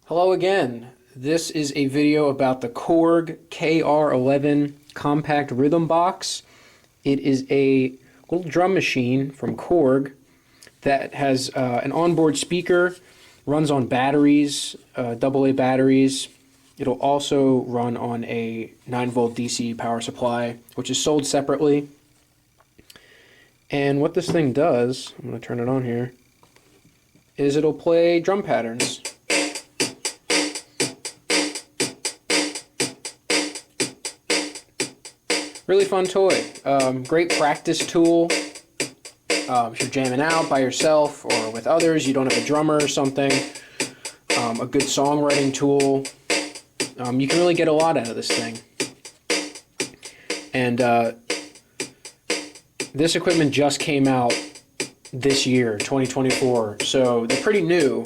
Hello again. This is a video about the Korg KR-11 Compact Rhythm Box. It is a little drum machine from Korg that has an onboard speaker, runs on batteries, AA batteries. It'll also run on a 9-volt DC power supply, which is sold separately. And what this thing does, I'm going to turn it on here, is it'll play drum patterns. Really fun toy. Great practice tool. If you're jamming out by yourself or with others, you don't have a drummer or something. A good songwriting tool. You can really get a lot out of this thing. And this equipment just came out this year, 2024. So they're pretty new.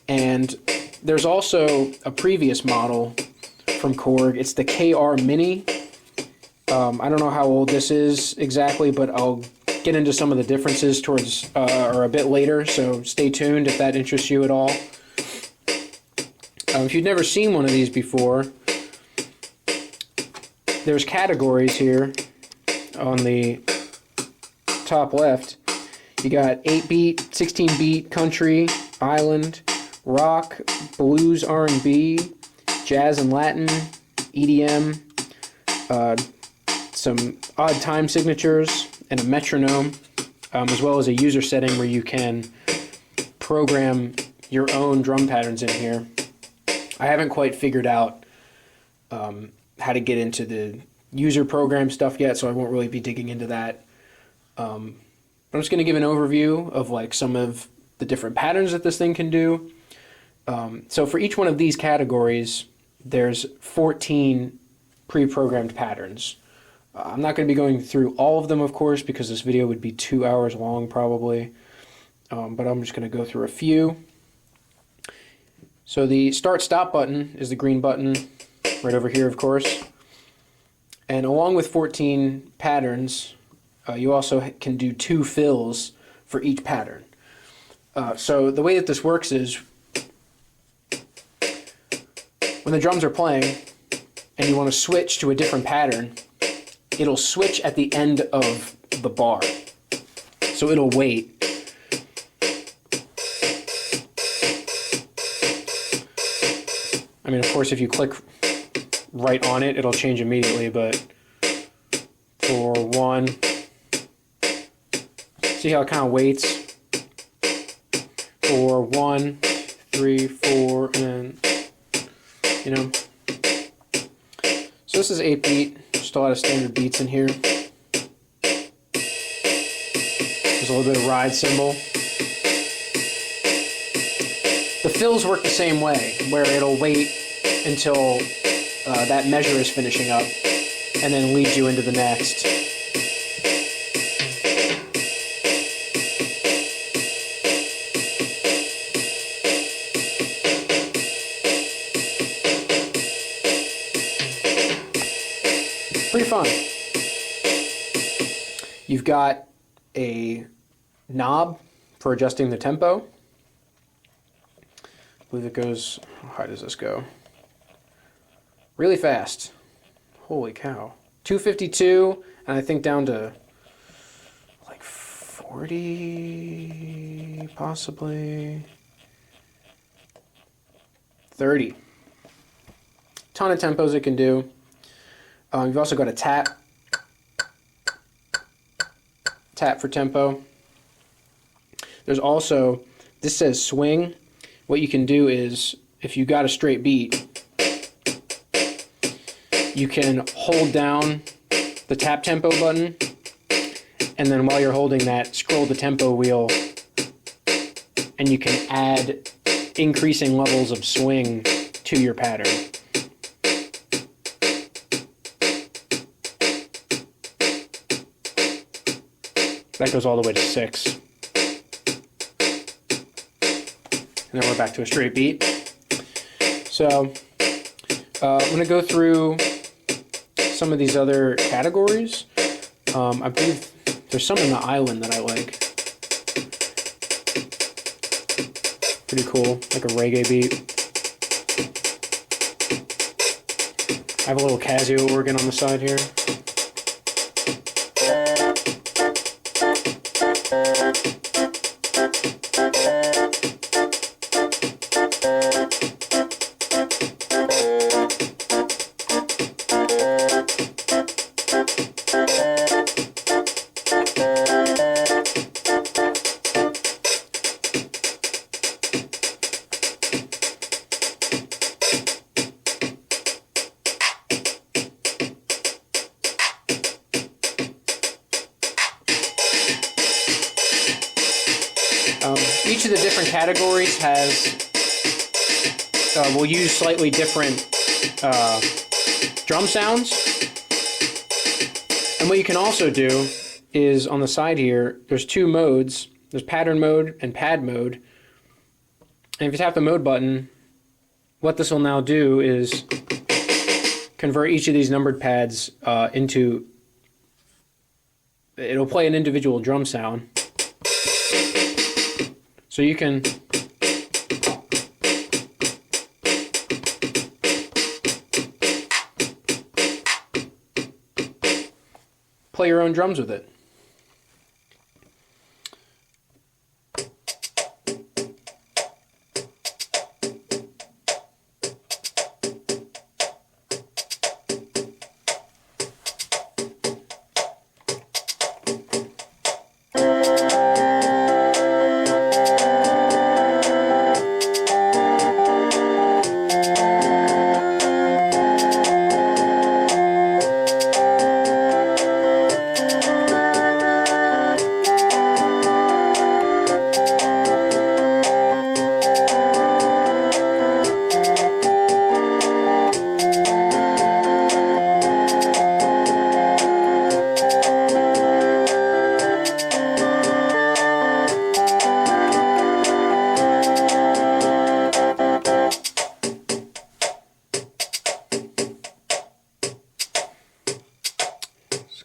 And there's also a previous model from Korg. It's the KR Mini. I don't know how old this is exactly, but I'll get into some of the differences towards or a bit later, so stay tuned if that interests you at all. If you've never seen one of these before, there's categories here on the top left. You got 8-beat, 16-beat, country, island, rock, blues, R&B, jazz and Latin, EDM, some odd time signatures, and a metronome, as well as a user setting where you can program your own drum patterns in here. I haven't quite figured out how to get into the user program stuff yet, so I won't really be digging into that. But I'm just going to give an overview of like some of the different patterns that this thing can do. So for each one of these categories, there's 14 pre-programmed patterns. I'm not going to be going through all of them, of course, because this video would be 2 hours long probably, but I'm just going to go through a few. So the start-stop button is the green button right over here, of course, and along with 14 patterns, you also can do 2 fills for each pattern. So the way that this works is when the drums are playing and you want to switch to a different pattern, it'll switch at the end of the bar. So it'll wait. I mean, of course, if you click right on it, it'll change immediately, but for 1, see how it kind of waits? For 1, 3, 4, and, you know. So this is 8-beat. Just a lot of standard beats in here. There's a little bit of ride cymbal. The fills work the same way, where it'll wait until that measure is finishing up and then lead you into the next. Pretty fun. You've got a knob for adjusting the tempo. I believe it goes, how high does this go? Really fast. Holy cow. 252, and I think down to like 40, possibly 30. Ton of tempos it can do. You've also got a tap for tempo. There's also, this says swing. What you can do is, if you got a straight beat, you can hold down the tap tempo button, and then while you're holding that, scroll the tempo wheel, and you can add increasing levels of swing to your pattern. That goes all the way to 6. And then we're back to a straight beat. So I'm going to go through some of these other categories. I believe there's some in the island that I like. Pretty cool, like a reggae beat. I have a little Casio organ on the side here. Each of the different categories will use slightly different drum sounds. And what you can also do is on the side here, there's two modes. There's pattern mode and pad mode. And if you tap the mode button, what this will now do is convert each of these numbered pads into, it'll play an individual drum sound. So you can play your own drums with it.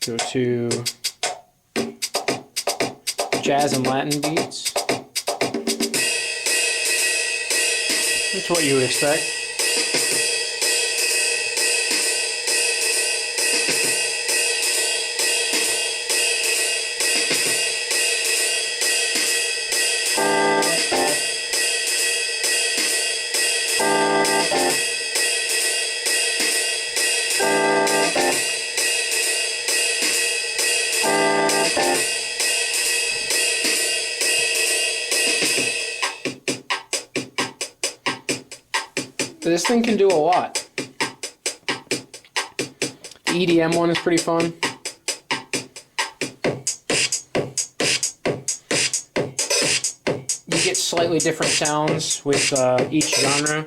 Go to jazz and Latin beats. That's what you would expect. This thing can do a lot. The EDM one is pretty fun. You get slightly different sounds with each genre.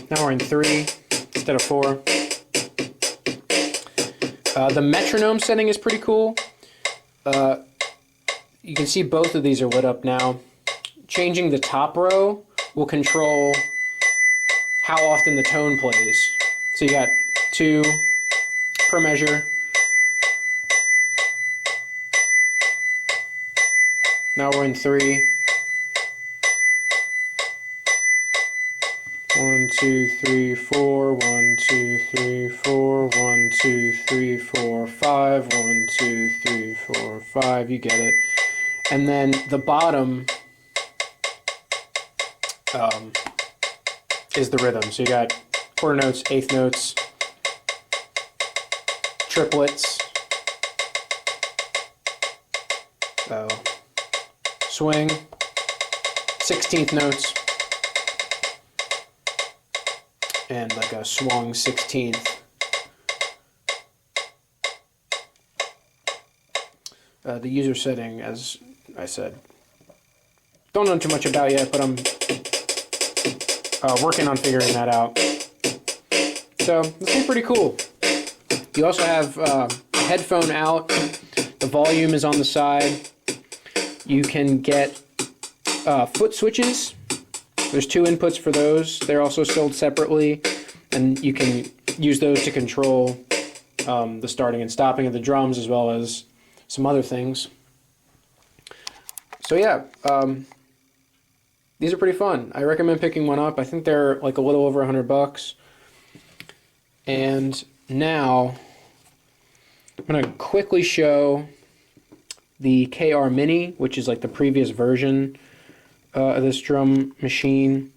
Now we're in 3 instead of 4. The metronome setting is pretty cool. You can see both of these are lit up now. Changing the top row will control how often the tone plays. So you got 2 per measure. Now we're in 3. 1, 2, 3, 4, 1, 2, 3, 4, 1, 2, 3, 4, 5, 1, 2, 3, 4, 5, you get it. And then the bottom is the rhythm. So you got quarter notes, eighth notes, triplets, swing, 16th notes, and like a swung 16th. The user setting, as I said, don't know too much about yet, but I'm working on figuring that out. So this is pretty cool. You also have a headphone out. The volume is on the side. You can get foot switches. There's 2 inputs for those. They're also sold separately, and you can use those to control the starting and stopping of the drums, as well as some other things. So yeah, these are pretty fun. I recommend picking one up. I think they're like a little over $100. And now I'm going to quickly show the KR Mini, which is like the previous version of this drum machine.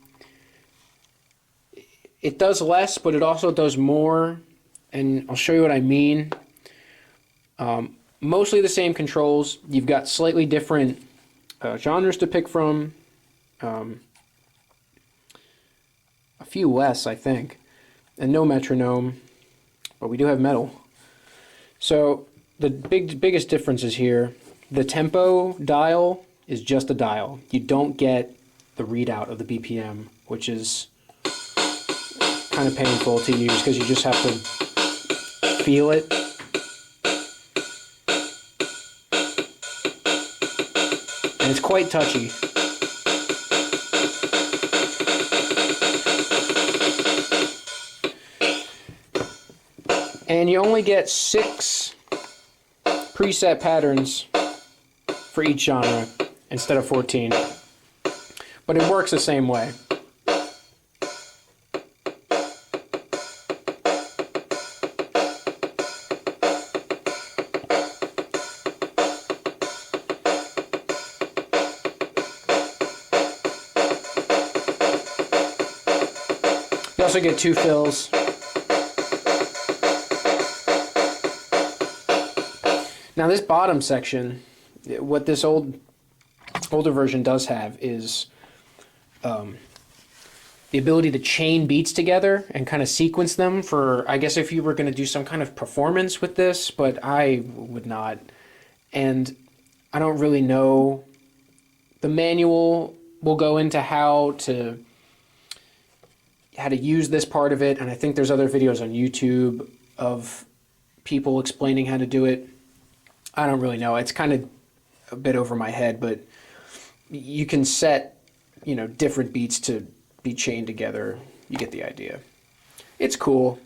It does less, but it also does more, and I'll show you what I mean. Mostly the same controls. You've got slightly different genres to pick from. A few less, I think, and no metronome, but we do have metal. So the biggest difference is here. The tempo dial is just a dial. You don't get the readout of the BPM, which is kind of painful to use because you just have to feel it. And it's quite touchy. And you only get 6 preset patterns for each genre instead of 14. But it works the same way. You also get 2 fills. Now this bottom section, what this older version does have is the ability to chain beats together and kind of sequence them for, I guess if you were going to do some kind of performance with this, but I would not. And I don't really know. The manual will go into how to use this part of it, and I think there's other videos on YouTube of people explaining how to do it. I don't really know. It's kind of a bit over my head, but you can set, different beats to be chained together. You get the idea. It's cool.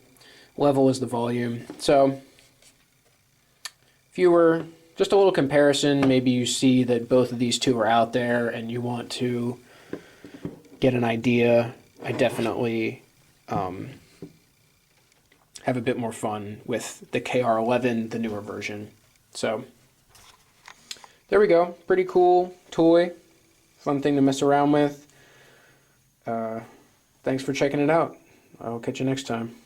Level is the volume. So if you were just a little comparison, maybe you see that both of these two are out there and you want to get an idea, I definitely have a bit more fun with the KR-11, the newer version. So there we go. Pretty cool toy. Fun thing to mess around with. Thanks for checking it out. I'll catch you next time.